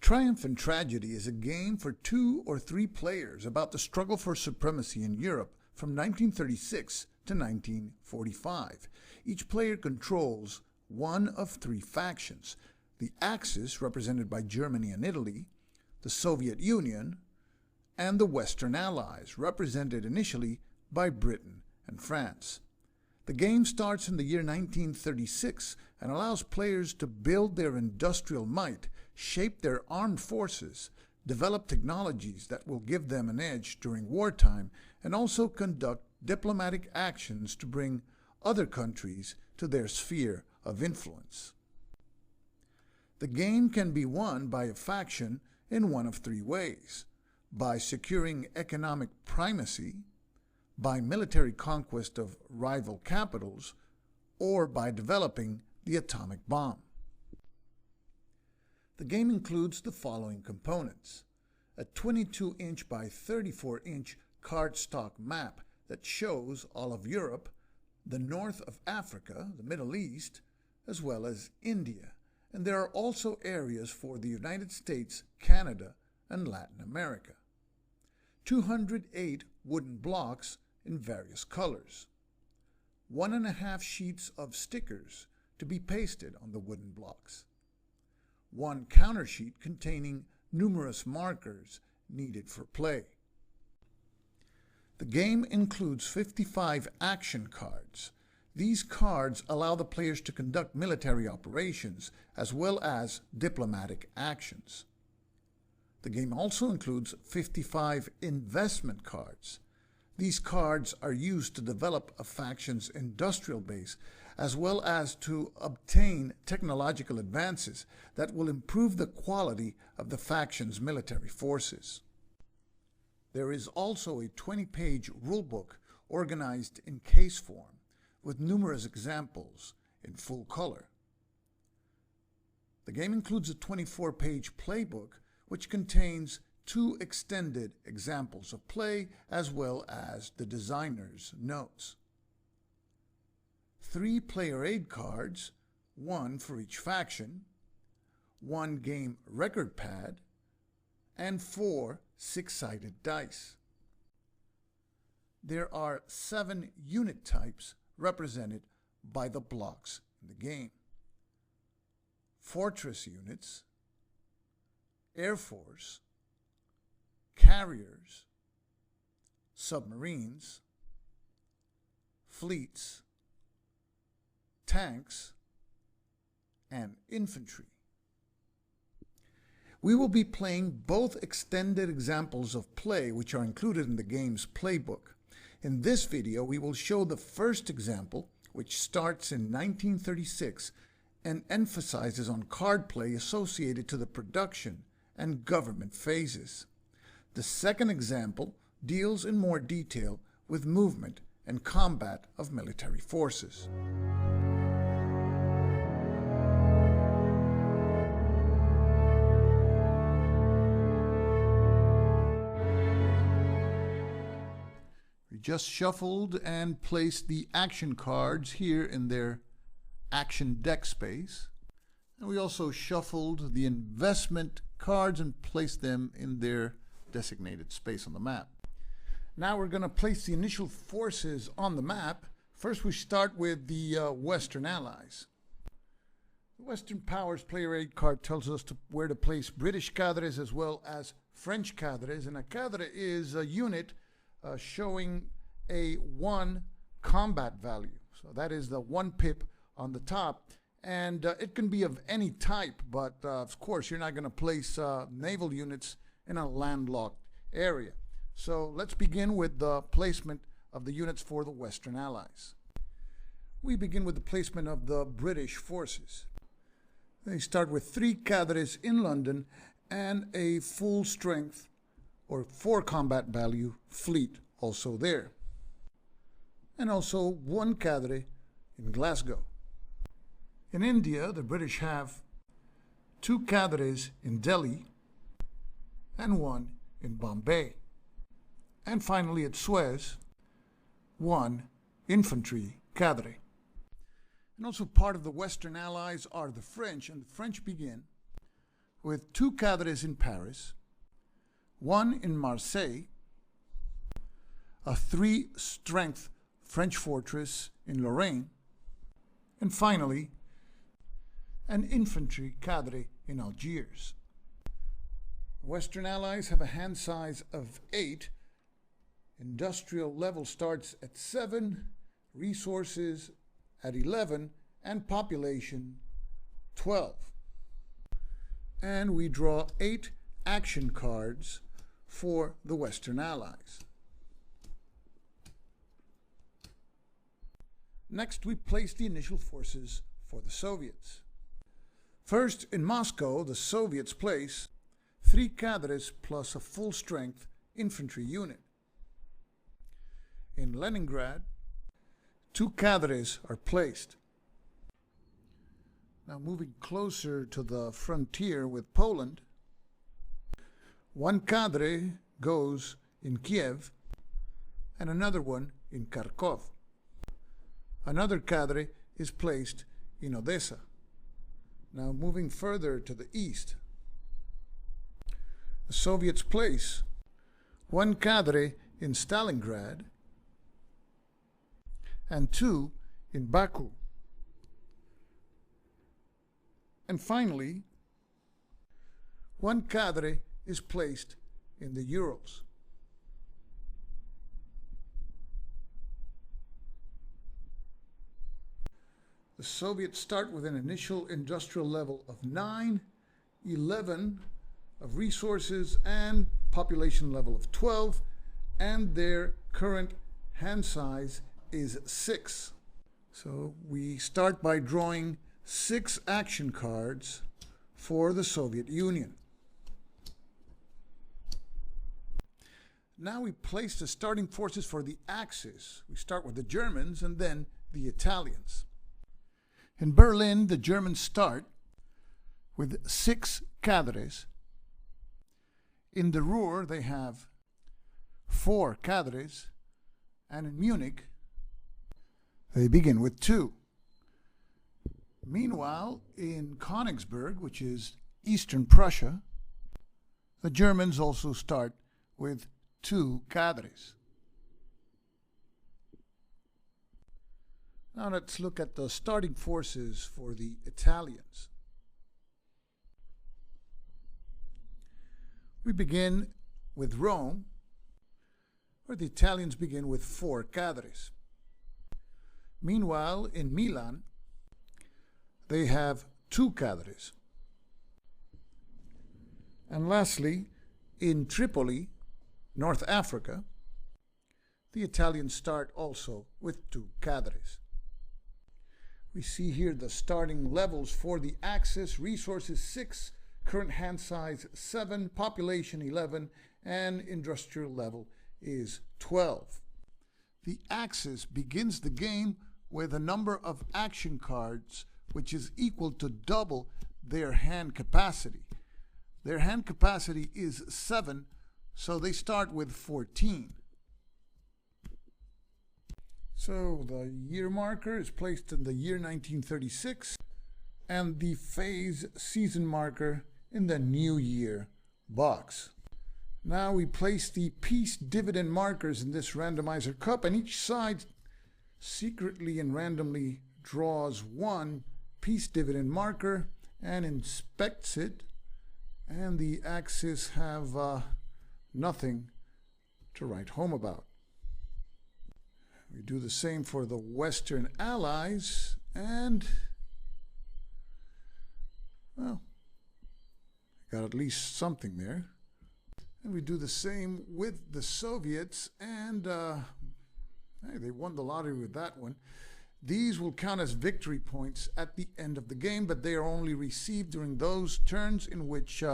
Triumph and Tragedy is a game for 2 or 3 players about the struggle for supremacy in Europe from 1936 to 1945. Each player controls one of 3 factions: the Axis, represented by Germany and Italy, the Soviet Union, and the Western Allies, represented initially by Britain and France. The game starts in the year 1936 and allows players to build their industrial might, shape their armed forces, develop technologies that will give them an edge during wartime, and also conduct diplomatic actions to bring other countries to their sphere of influence. The game can be won by a faction in one of 3 ways: by securing economic primacy, by military conquest of rival capitals, or by developing the atomic bomb. The game includes the following components: a 22-inch by 34-inch cardstock map that shows all of Europe, the north of Africa, the Middle East, as well as India, and there are also areas for the United States, Canada, and Latin America. 208 wooden blocks in various colors. 1.5 sheets of stickers to be pasted on the wooden blocks. 1 counter sheet containing numerous markers needed for play. The game includes 55 action cards. These cards allow the players to conduct military operations as well as diplomatic actions. The game also includes 55 investment cards. These cards are used to develop a faction's industrial base as well as to obtain technological advances that will improve the quality of the faction's military forces. There is also a 20-page rulebook organized in case form with numerous examples in full color. The game includes a 24-page playbook which contains 2 extended examples of play as well as the designer's notes. 3 player aid cards, 1 for each faction, 1 game record pad, and 4 6-sided dice. There are 7 unit types represented by the blocks in the game: fortress units, Air Force, carriers, submarines, fleets, tanks, and infantry. We will be playing both extended examples of play which are included in the game's playbook. In this video, we will show the first example, which starts in 1936 and emphasizes on card play associated to the production and government phases. The second example deals in more detail with movement and combat of military forces. We just shuffled and placed the action cards here in their action deck space. And we also shuffled the investment cards and placed them in their designated space on the map. Now we're going to place the initial forces on the map. First we start with the Western Allies. The Western Powers player aid card tells us where to place British cadres as well as French cadres, and a cadre is a unit showing a 1 combat value. So that is the 1 pip on the top, and it can be of any type, but of course you're not going to place naval units in a landlocked area. So let's begin with the placement of the units for the Western Allies. We begin with the placement of the British forces. They start with 3 cadres in London and a full strength or 4 combat value fleet also there. And also 1 cadre in Glasgow. In India, the British have 2 cadres in Delhi and 1 in Bombay. And finally at Suez, 1 infantry cadre. And also part of the Western Allies are the French, and the French begin with 2 cadres in Paris, 1 in Marseille, a 3-strength French fortress in Lorraine, and finally, an infantry cadre in Algiers. Western Allies have a hand size of 8, industrial level starts at 7, resources at 11, and population 12. And we draw 8 action cards for the Western Allies. Next, we place the initial forces for the Soviets. First, in Moscow, the Soviets place 3 cadres plus a full-strength infantry unit. In Leningrad, 2 cadres are placed. Now moving closer to the frontier with Poland, 1 cadre goes in Kiev and another one in Kharkov. Another cadre is placed in Odessa. Now moving further to the east, the Soviets place 1 cadre in Stalingrad and 2 in Baku. And finally, 1 cadre is placed in the Urals. The Soviets start with an initial industrial level of 9, 11 of resources, and population level of 12, and their current hand size is 6. So we start by drawing 6 action cards for the Soviet Union. Now we place the starting forces for the Axis. We start with the Germans and then the Italians. In Berlin, the Germans start with 6 cadres. In the Ruhr, they have 4 cadres, and in Munich, they begin with 2. Meanwhile, in Königsberg, which is Eastern Prussia, the Germans also start with 2 cadres. Now let's look at the starting forces for the Italians. We begin with Rome, where the Italians begin with 4 cadres. Meanwhile, in Milan, they have 2 cadres. And lastly, in Tripoli, North Africa, the Italians start also with 2 cadres. We see here the starting levels for the Axis: resources 6, current hand size 7, population 11, and industrial level is 12. The Axis begins the game with a number of action cards which is equal to double their hand capacity. Their hand capacity is 7, so they start with 14. So the year marker is placed in the year 1936, and the phase season marker in the New Year box. Now we place the peace dividend markers in this randomizer cup, and each side secretly and randomly draws 1 peace dividend marker and inspects it, and the Axis have nothing to write home about. We do the same for the Western Allies, and, well, got at least something there. And we do the same with the Soviets, and hey, they won the lottery with that one. These will count as victory points at the end of the game, but they are only received during those turns in which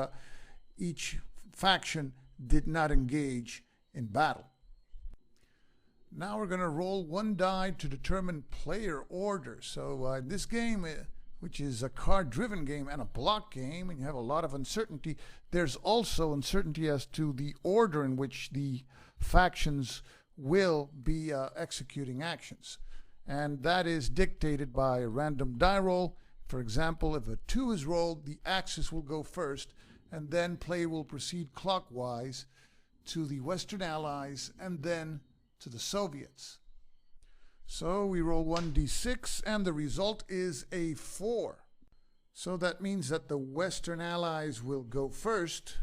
each faction did not engage in battle. Now we're going to roll 1 die to determine player order. So in this game, which is a card-driven game and a block game, and you have a lot of uncertainty, there's also uncertainty as to the order in which the factions will be executing actions. And that is dictated by a random die roll For example, if a 2 is rolled, the Axis will go first, and then play will proceed clockwise to the Western Allies and then to the Soviets. So we roll 1d6 and the result is a 4. So that means that the Western Allies will go first,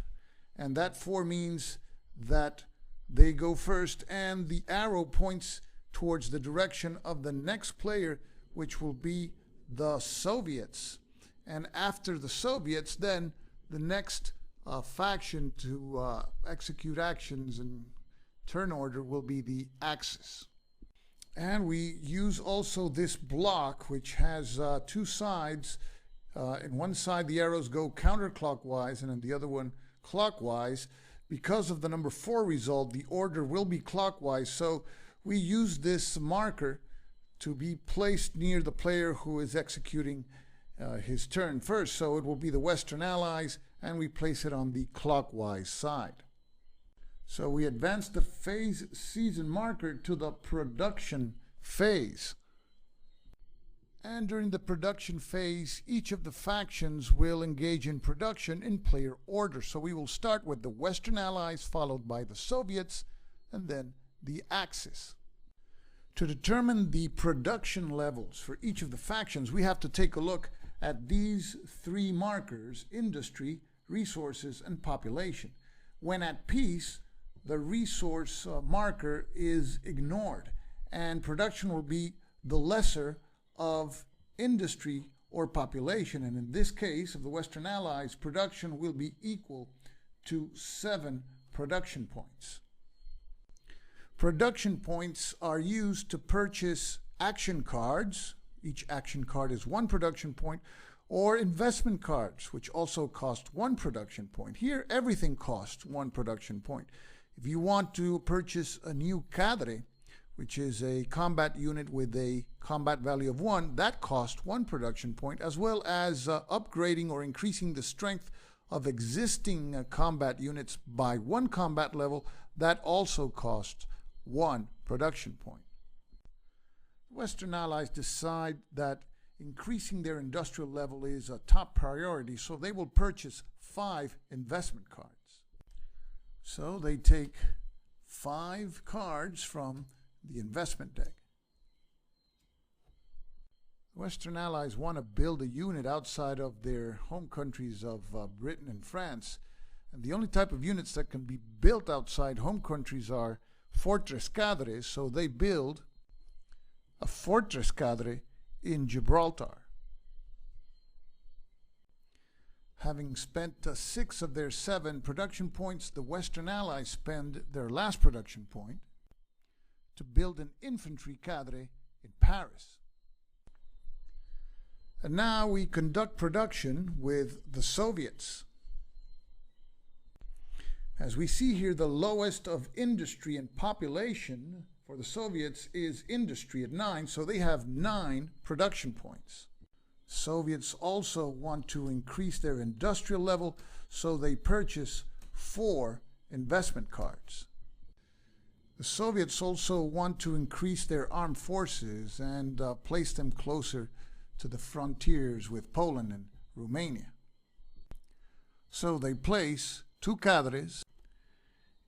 and that 4 means that they go first, and the arrow points towards the direction of the next player, which will be the Soviets. And after the Soviets, then the next faction to execute actions in turn order will be the Axis. And we use also this block, which has 2 sides. In one side the arrows go counterclockwise and in the other one clockwise. Because of the number 4 result, the order will be clockwise, so we use this marker to be placed near the player who is executing his turn first. So it will be the Western Allies, and we place it on the clockwise side. So we advance the phase season marker to the production phase. And during the production phase, each of the factions will engage in production in player order. So we will start with the Western Allies, followed by the Soviets, and then the Axis. To determine the production levels for each of the factions, we have to take a look at these 3 markers: industry, resources, and population. When at peace, the resource marker is ignored, and production will be the lesser of industry or population. And in this case of the Western Allies, production will be equal to 7 production points. Production points are used to purchase action cards. Each action card is 1 production point, or investment cards, which also cost 1 production point. Here, everything costs 1 production point. If you want to purchase a new cadre, which is a combat unit with a combat value of 1, that costs 1 production point, as well as upgrading or increasing the strength of existing combat units by 1 combat level, that also costs 1 production point. Western Allies decide that increasing their industrial level is a top priority, so they will purchase 5 investment cards. So they take 5 cards from the investment deck. Western Allies want to build a unit outside of their home countries of Britain and France, and the only type of units that can be built outside home countries are fortress cadres, so they build a fortress cadre in Gibraltar. Having spent 6 of their 7 production points, the Western Allies spend their last production point to build an infantry cadre in Paris. And now we conduct production with the Soviets. As we see here, the lowest of industry and population for the Soviets is industry at 9, so they have 9 production points. Soviets also want to increase their industrial level, so they purchase 4 investment cards. The Soviets also want to increase their armed forces and place them closer to the frontiers with Poland and Romania. So they place 2 cadres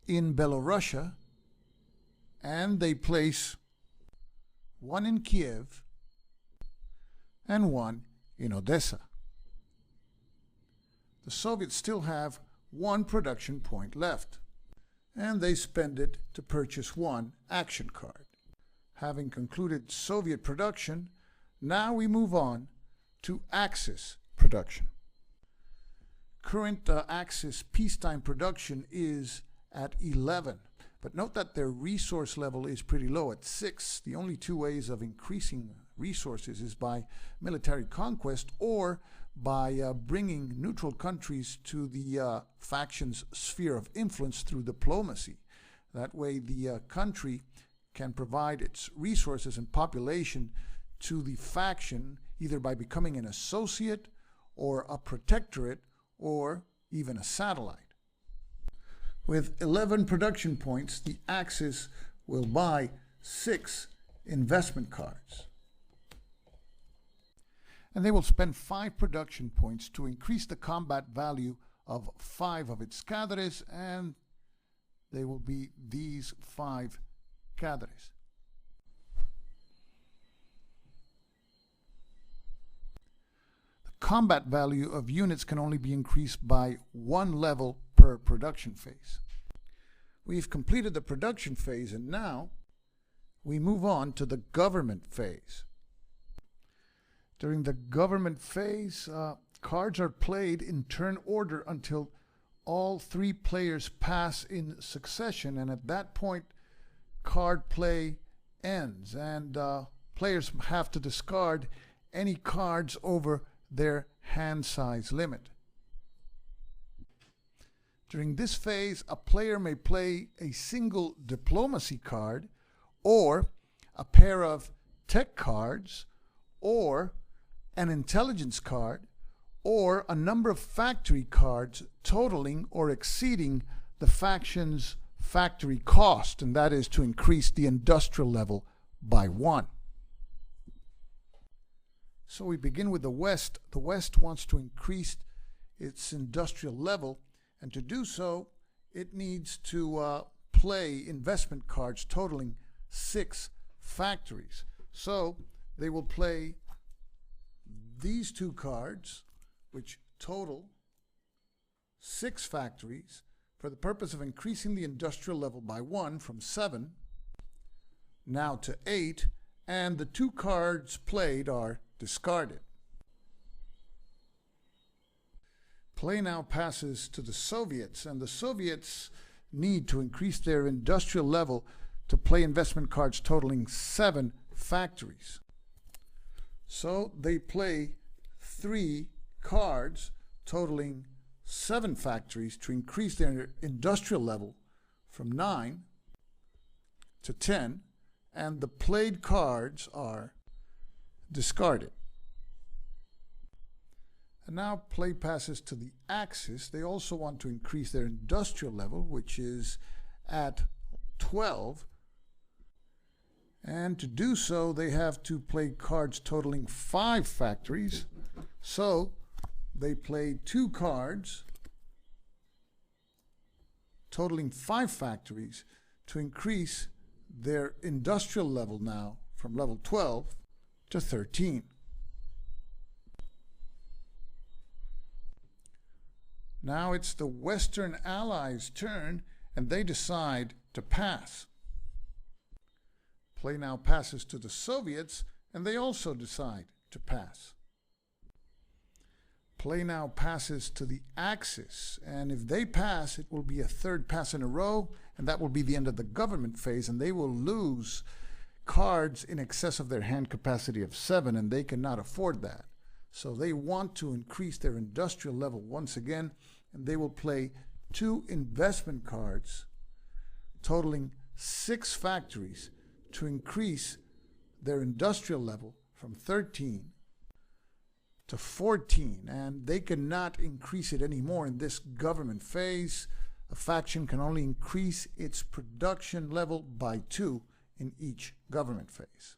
in Belorussia, and they place 1 in Kiev and 1 in Odessa. The Soviets still have 1 production point left, and they spend it to purchase 1 action card. Having concluded Soviet production, now we move on to Axis production. Current Axis peacetime production is at 11, but note that their resource level is pretty low at 6. The only 2 ways of increasing resources is by military conquest or by bringing neutral countries to the faction's sphere of influence through diplomacy. That way the country can provide its resources and population to the faction either by becoming an associate or a protectorate or even a satellite. With 11 production points, the Axis will buy 6 investment cards. And they will spend 5 production points to increase the combat value of 5 of its cadres, and they will be these 5 cadres. The combat value of units can only be increased by 1 level per production phase. We've completed the production phase, and now we move on to the government phase. During the government phase, cards are played in turn order until all 3 players pass in succession, and at that point card play ends, and players have to discard any cards over their hand size limit. During this phase, a player may play a single diplomacy card, or a pair of tech cards, or an intelligence card, or a number of factory cards totaling or exceeding the faction's factory cost, and that is to increase the industrial level by 1. So we begin with the West. The West wants to increase its industrial level, and to do so, it needs to play investment cards totaling 6 factories. So they will play these 2 cards, which total 6 factories, for the purpose of increasing the industrial level by 1 from 7 now to 8, and the 2 cards played are discarded. Play now passes to the Soviets, and the Soviets need to increase their industrial level to play investment cards totaling 7 factories. So they play 3 cards totaling 7 factories to increase their industrial level from 9 to 10, and the played cards are discarded. And now play passes to the Axis. They also want to increase their industrial level, which is at 12. And to do so, they have to play cards totaling 5 factories. So they play 2 cards totaling 5 factories to increase their industrial level now from level 12 to 13. Now it's the Western Allies' turn, and they decide to pass. Play now passes to the Soviets, and they also decide to pass. Play now passes to the Axis, and if they pass, it will be a 3rd pass in a row, and that will be the end of the government phase, and they will lose cards in excess of their hand capacity of 7, and they cannot afford that. So they want to increase their industrial level once again, and they will play 2 investment cards totaling 6 factories to increase their industrial level from 13 to 14, and they cannot increase it anymore in this government phase. A faction can only increase its production level by 2 in each government phase.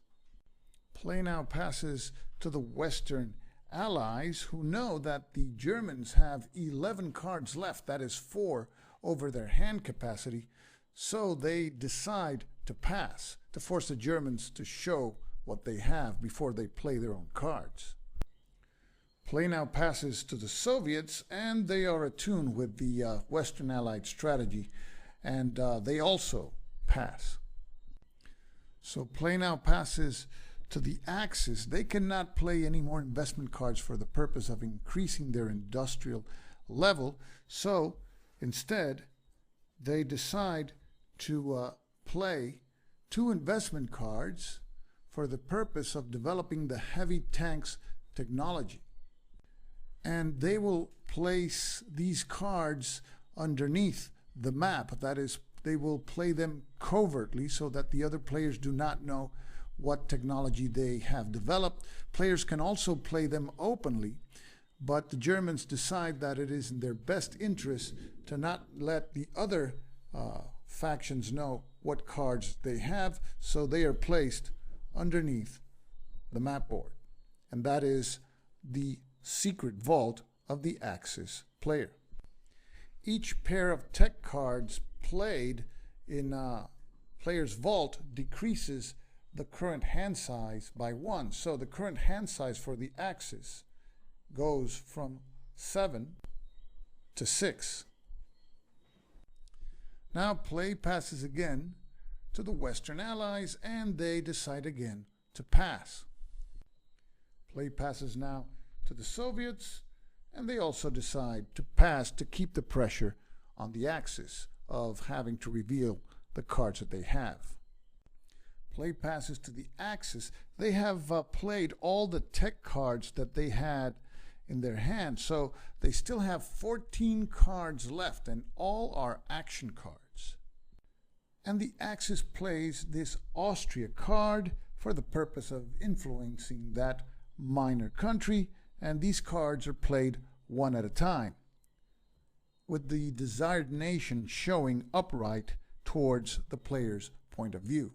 Play now passes to the Western Allies, who know that the Germans have 11 cards left, that is 4 over their hand capacity, so they decide to pass, to force the Germans to show what they have before they play their own cards. Play now passes to the Soviets, and they are attuned with the Western Allied strategy, and they also pass. So play now passes to the Axis. They cannot play any more investment cards for the purpose of increasing their industrial level, so instead they decide to play 2 investment cards for the purpose of developing the heavy tanks technology. And they will place these cards underneath the map. That is, they will play them covertly so that the other players do not know what technology they have developed. Players can also play them openly, but the Germans decide that it is in their best interest to not let the other factions know what cards they have, so they are placed underneath the map board. And that is the secret vault of the Axis player. Each pair of tech cards played in a player's vault decreases the current hand size by 1. So the current hand size for the Axis goes from 7 to 6. Now play passes again to the Western Allies, and they decide again to pass. Play passes now to the Soviets, and they also decide to pass to keep the pressure on the Axis of having to reveal the cards that they have. Play passes to the Axis. They have played all the tech cards that they had in their hand, so they still have 14 cards left, and all are action cards. And the Axis plays this Austria card for the purpose of influencing that minor country, and these cards are played one at a time, with the desired nation showing upright towards the player's point of view.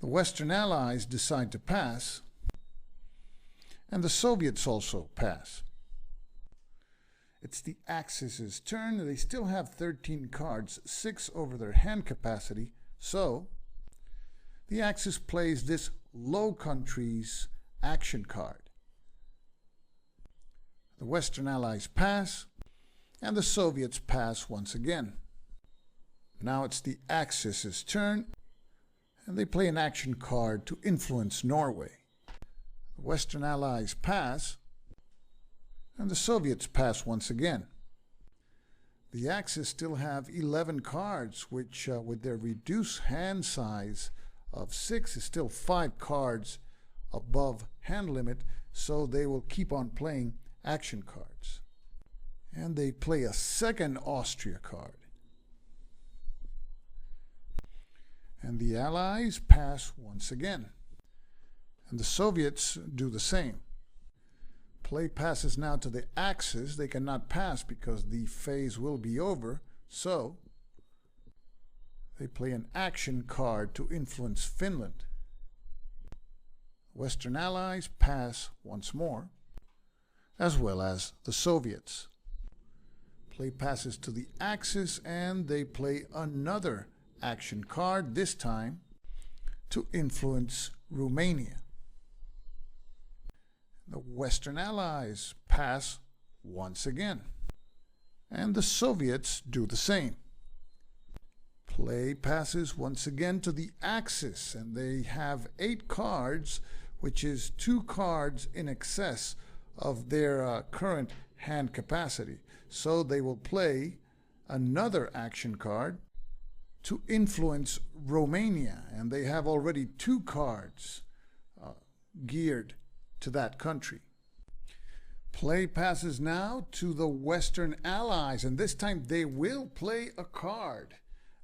The Western Allies decide to pass, and the Soviets also pass. It's the Axis' turn. They still have 13 cards, 6 over their hand capacity, so the Axis plays this Low Countries action card. The Western Allies pass, and the Soviets pass once again. Now it's the Axis' turn, and they play an action card to influence Norway. The Western Allies pass, and the Soviets pass once again. The Axis still have 11 cards, which with their reduced hand size of 6 is still 5 cards above hand limit, so they will keep on playing action cards. And they play a second Austria card. And the Allies pass once again. And the Soviets do the same. Play passes now to the Axis. They cannot pass because the phase will be over, so they play an action card to influence Finland. Western Allies pass once more, as well as the Soviets. Play passes to the Axis, and they play another action card, this time to influence Romania. The Western Allies pass once again, and the Soviets do the same. Play passes once again to the Axis, and they have 8 cards, which is 2 cards in excess of their current hand capacity. So they will play another action card to influence Romania, and they have already 2 cards geared to that country. Play passes now to the Western Allies, and this time they will play a card,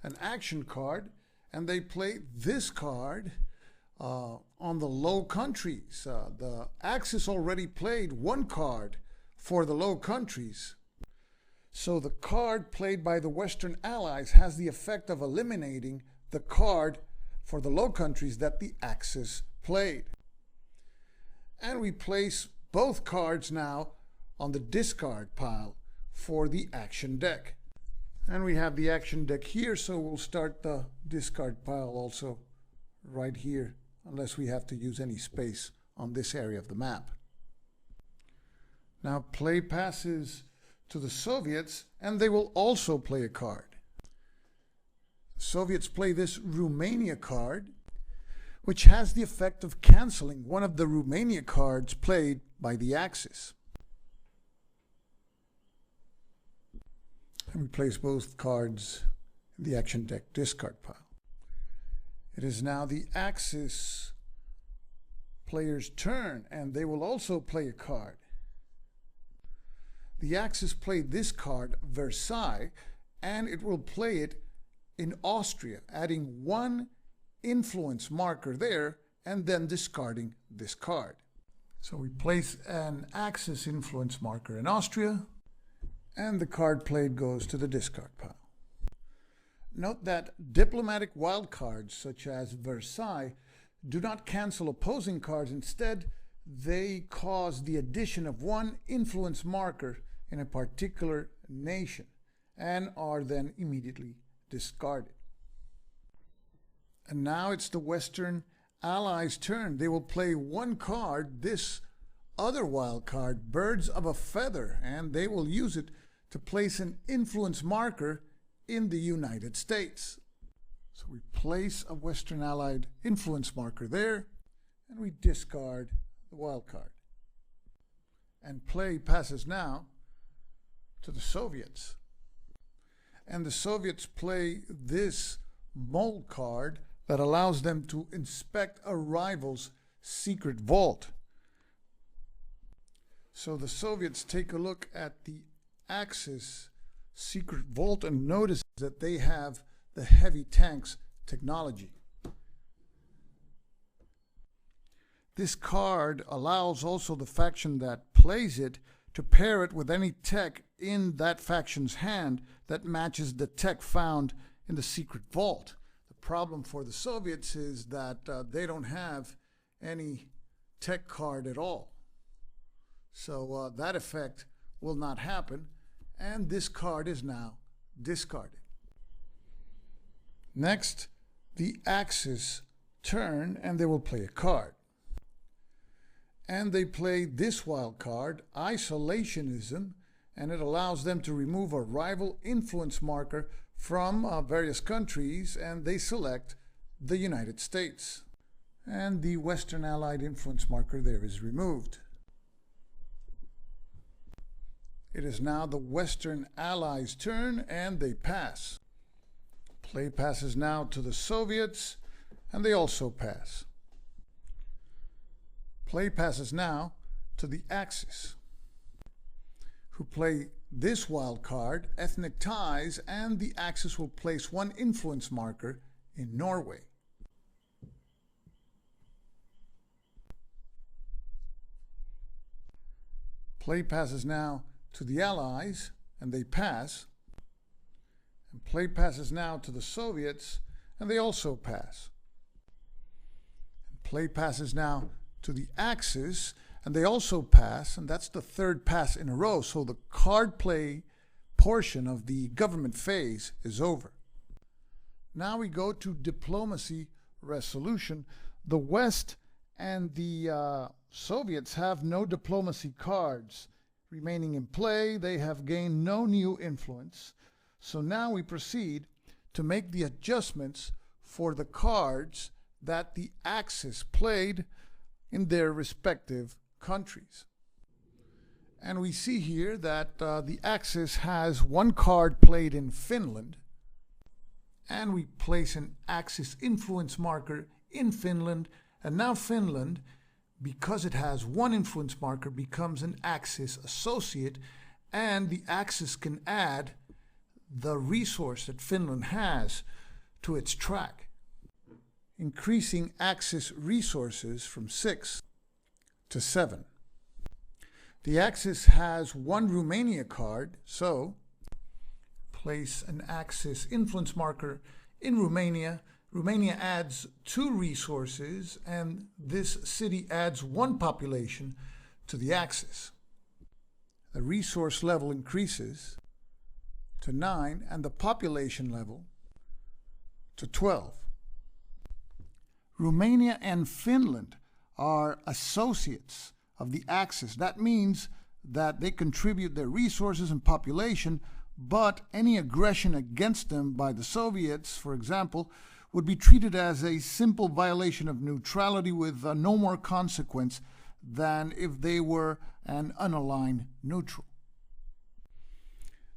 an action card, and they play this card on the Low Countries. The Axis already played 1 card for the Low Countries, so the card played by the Western Allies has the effect of eliminating the card for the Low Countries that the Axis played. And we place both cards now on the discard pile for the action deck. And we have the action deck here, so we'll start the discard pile also right here, unless we have to use any space on this area of the map. Now play passes to the Soviets, and they will also play a card. The Soviets play this Romania card, which has the effect of canceling one of the Romania cards played by the Axis. And we place both cards in the action deck discard pile. It is now the Axis player's turn, and they will also play a card. The Axis played this card, Versailles, and it will play it in Austria, adding 1 influence marker there and then discarding this card. So we place an Axis influence marker in Austria, and the card played goes to the discard pile. Note that diplomatic wildcards such as Versailles do not cancel opposing cards. Instead, they cause the addition of one influence marker in a particular nation and are then immediately discarded. And now it's the Western Allies' turn. They will play one card, this other wild card, Birds of a Feather, and they will use it to place an influence marker in the United States. So we place a Western Allied influence marker there, and we discard the wild card. And play passes now to the Soviets. And the Soviets play this mole card that allows them to inspect a rival's secret vault. So the Soviets take a look at the Axis secret vault and notice that they have the heavy tanks technology. This card allows also the faction that plays it to pair it with any tech in that faction's hand that matches the tech found in the secret vault. The problem for the Soviets is that they don't have any tech card at all. So that effect will not happen, and this card is now discarded. Next, the Axis turn, and they will play a card. And they play this wild card, Isolationism, and it allows them to remove a rival influence marker from various countries, and they select the United States. And the Western Allied influence marker there is removed. It is now the Western Allies' turn, and they pass. Play passes now to the Soviets, and they also pass. Play passes now to the Axis, who play this wild card, Ethnic Ties, and the Axis will place one influence marker in Norway. Play passes now to the Allies, and they pass. And play passes now to the Soviets, and they also pass. And play passes now to the Axis, and they also pass, and that's the third pass in a row, so the card play portion of the government phase is over. Now we go to diplomacy resolution. The West and the Soviets have no diplomacy cards remaining in play. They have gained no new influence. So now we proceed to make the adjustments for the cards that the Axis played in their respective countries. And we see here that the Axis has one card played in Finland, and we place an Axis influence marker in Finland, and now Finland, because it has one influence marker, becomes an Axis associate, and the Axis can add the resource that Finland has to its track, increasing Axis resources from 6 to 7. The Axis has one Romania card, so place an Axis influence marker in Romania. Romania adds 2 resources, and this city adds 1 population to the Axis. The resource level increases to 9 and the population level to 12. Romania and Finland are associates of the Axis. That means that they contribute their resources and population, but any aggression against them by the Soviets, for example, would be treated as a simple violation of neutrality with no more consequence than if they were an unaligned neutral.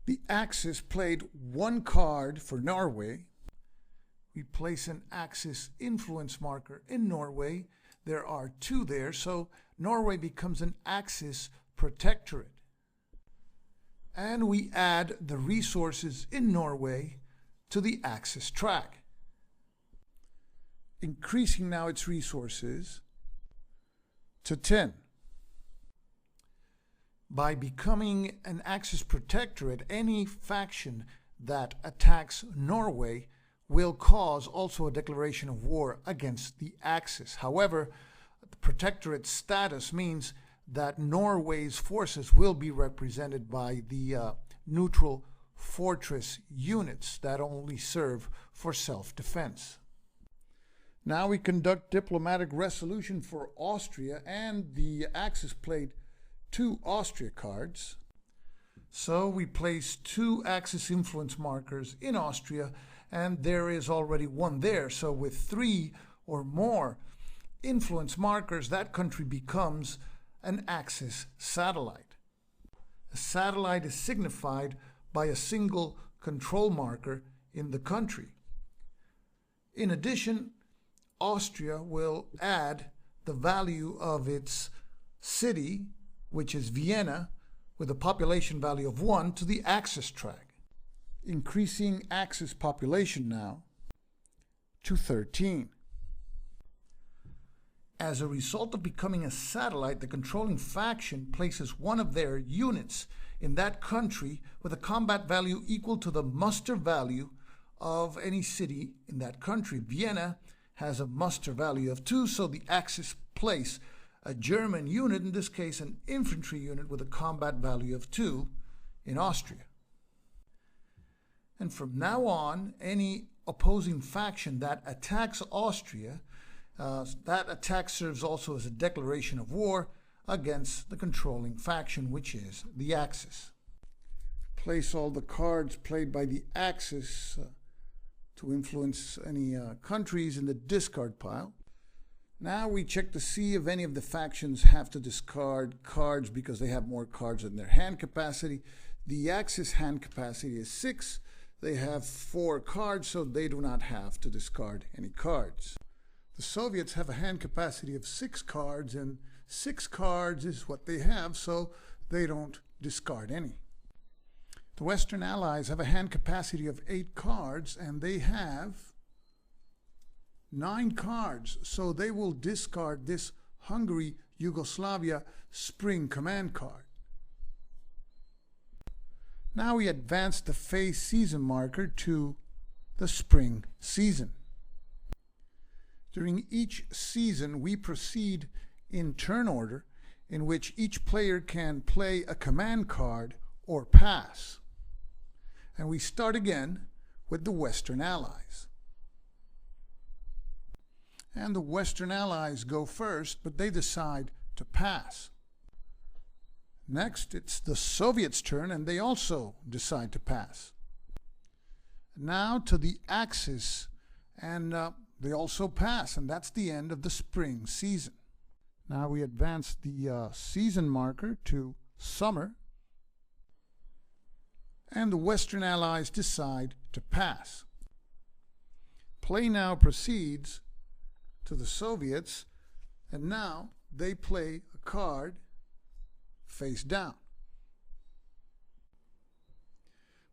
The Axis played 1 card for Norway. We place an Axis influence marker in Norway. There are 2 there, so Norway becomes an Axis Protectorate. And we add the resources in Norway to the Axis track, increasing now its resources to 10. By becoming an Axis Protectorate, any faction that attacks Norway will cause also a declaration of war against the Axis. However, the protectorate status means that Norway's forces will be represented by the neutral fortress units that only serve for self-defense. Now we conduct diplomatic resolution for Austria, and the Axis played 2 Austria cards. So we place 2 Axis influence markers in Austria, and there is already 1 there. So with 3 or more influence markers, that country becomes an Axis satellite. A satellite is signified by a single control marker in the country. In addition, Austria will add the value of its city, which is Vienna, with a population value of 1 to the Axis track, increasing Axis population now to 13. As a result of becoming a satellite, the controlling faction places 1 of their units in that country with a combat value equal to the muster value of any city in that country. Vienna has a muster value of 2, so the Axis place a German unit, in this case an infantry unit with a combat value of 2 in Austria. And from now on, any opposing faction that attacks Austria, that attack serves also as a declaration of war against the controlling faction, which is the Axis. Place all the cards played by the Axis to influence any countries in the discard pile. Now we check to see if any of the factions have to discard cards because they have more cards than their hand capacity. The Axis hand capacity is 6. They have 4 cards, so they do not have to discard any cards. The Soviets have a hand capacity of 6 cards, and 6 cards is what they have, so they don't discard any. The Western Allies have a hand capacity of 8 cards, and they have 9 cards, so they will discard this Hungary-Yugoslavia Spring Command card. Now we advance the phase season marker to the spring season. During each season, we proceed in turn order, in which each player can play a command card or pass. And we start again with the Western Allies. And the Western Allies go first, but they decide to pass. Next, it's the Soviets' turn, and they also decide to pass. Now to the Axis, and they also pass, and that's the end of the spring season. Now we advance the season marker to summer, and the Western Allies decide to pass. Play now proceeds to the Soviets, and now they play a card face down.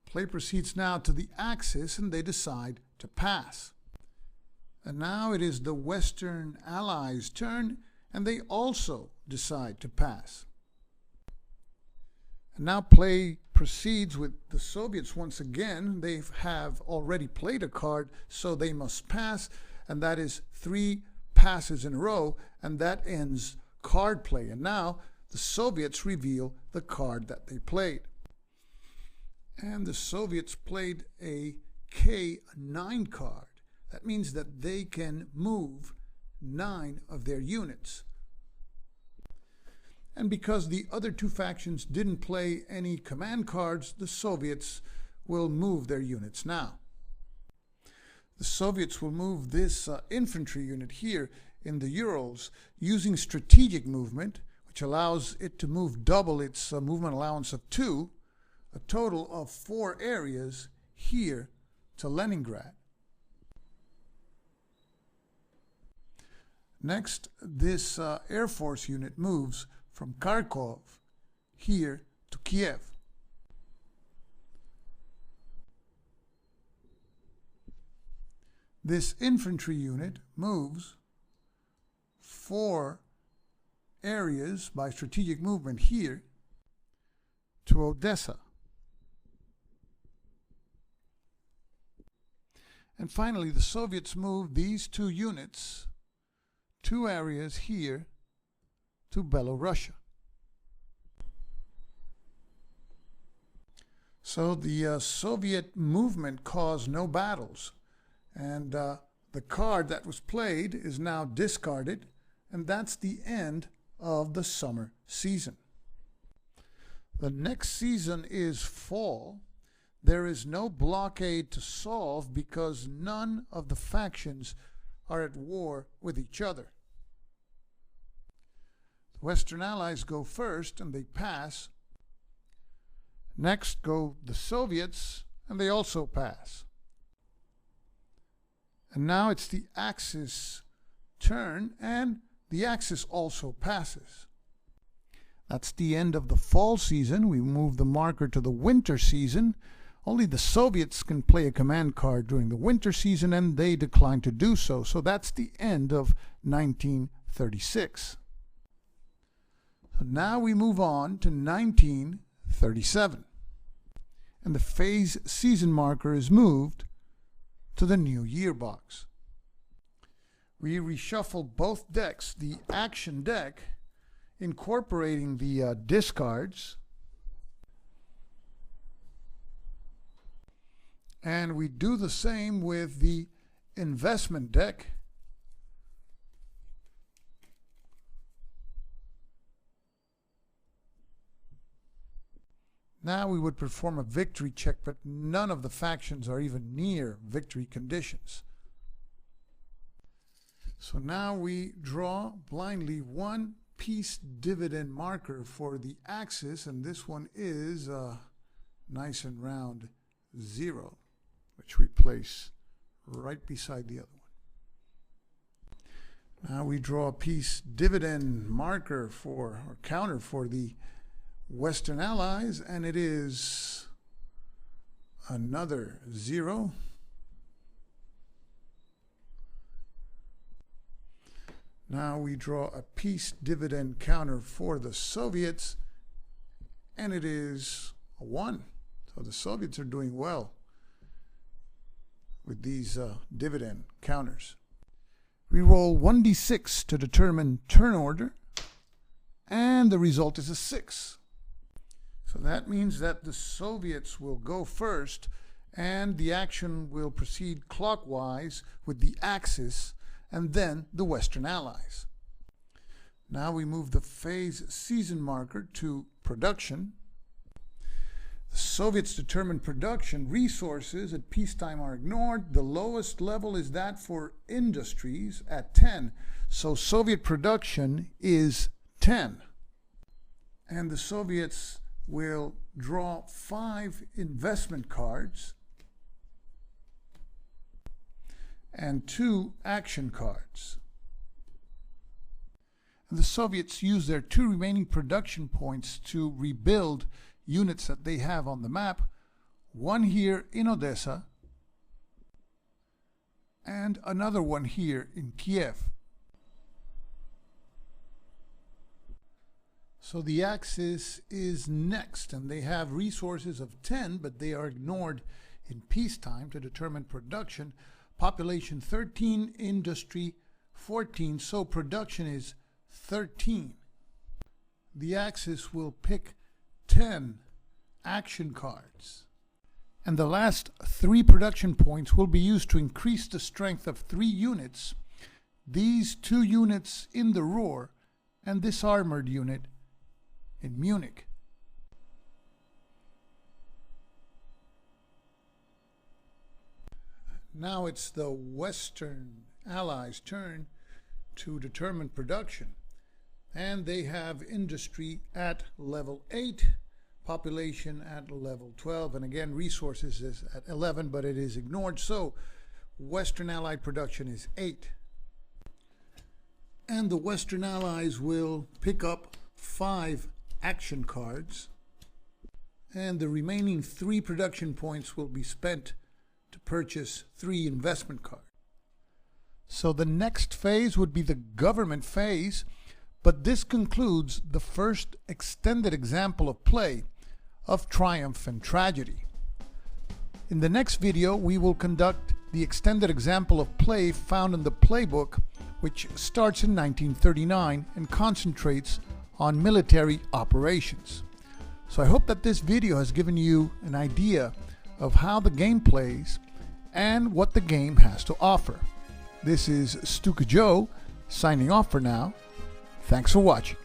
Play proceeds now to the Axis, and they decide to pass. And now it is the Western Allies' turn, and they also decide to pass. And now play proceeds with the Soviets once again. They have already played a card, so they must pass, and that is 3 passes in a row, and that ends card play. And now the Soviets reveal the card that they played. And the Soviets played a K9 card. That means that they can move 9 of their units. And because the other 2 factions didn't play any command cards, the Soviets will move their units now. The Soviets will move this infantry unit here in the Urals using strategic movement, which allows it to move double its movement allowance of 2, a total of 4 areas here to Leningrad. Next, this Air Force unit moves from Kharkov here to Kiev. This infantry unit moves 4 areas by strategic movement here to Odessa. And finally, the Soviets moved these 2 units, 2 areas here to Belorussia. So the Soviet movement caused no battles, and the card that was played is now discarded, and that's the end of the summer season. The next season is fall. There is no blockade to solve because none of the factions are at war with each other. The Western Allies go first and they pass. Next go the Soviets, and they also pass. And now it's the Axis turn, and the Axis also passes. That's the end of the fall season. We move the marker to the winter season. Only the Soviets can play a command card during the winter season, and they decline to do so. So that's the end of 1936. So now we move on to 1937. And the phase season marker is moved to the New Year box. We reshuffle both decks, the action deck, incorporating the discards, and we do the same with the investment deck. Now we would perform a victory check, but none of the factions are even near victory conditions. So now we draw blindly one peace dividend marker for the Axis, and this one is nice and round 0, which we place right beside the other one. Now we draw a peace dividend marker for, or counter for, the Western Allies, and it is another 0. Now we draw a peace dividend counter for the Soviets, and it is a 1. So the Soviets are doing well with these dividend counters. We roll 1d6 to determine turn order, and the result is a 6. So that means that the Soviets will go first, and the action will proceed clockwise with the Axis and then the Western Allies. Now we move the phase season marker to production. The Soviets determine production. Resources at peacetime are ignored. The lowest level is that for industries at 10. So Soviet production is 10. And the Soviets will draw 5 investment cards and 2 action cards. And the Soviets use their 2 remaining production points to rebuild units that they have on the map, one here in Odessa and another one here in Kiev. So the Axis is next, and they have resources of 10, but they are ignored in peacetime to determine production. Population 13, industry 14, so production is 13. The Axis will pick 10 action cards, and the last 3 production points will be used to increase the strength of 3 units. These 2 units in the Ruhr and this armored unit in Munich. Now it's the Western Allies' turn to determine production, and they have industry at level 8, population at level 12, and again resources is at 11, but it is ignored, so Western Allied production is 8. And the Western Allies will pick up 5 action cards, and the remaining 3 production points will be spent to purchase 3 investment cards. So the next phase would be the government phase, but this concludes the first extended example of play of triumph and tragedy. In the next video, we will conduct the extended example of play found in the playbook, which starts in 1939 and concentrates on military operations. So I hope that this video has given you an idea of how the game plays and what the game has to offer. This is Stuka Joe signing off for now. Thanks for watching.